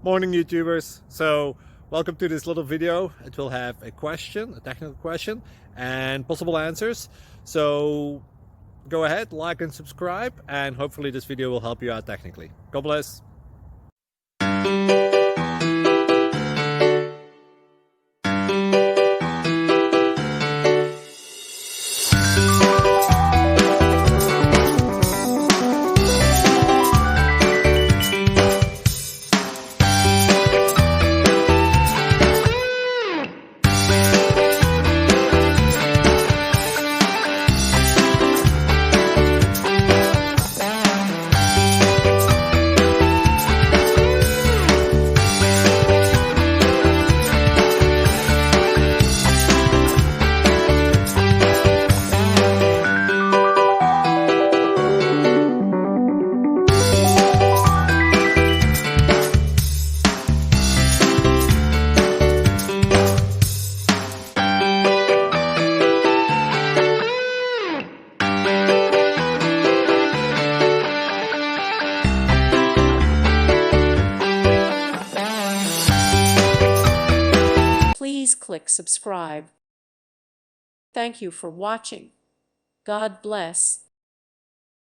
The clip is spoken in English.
Morning YouTubers. So welcome to this little video. It will have a question, a technical question, and possible answers. So go ahead, like and subscribe, and hopefully this video will help you out technically. God bless. Please click subscribe. Thank you for watching. God bless.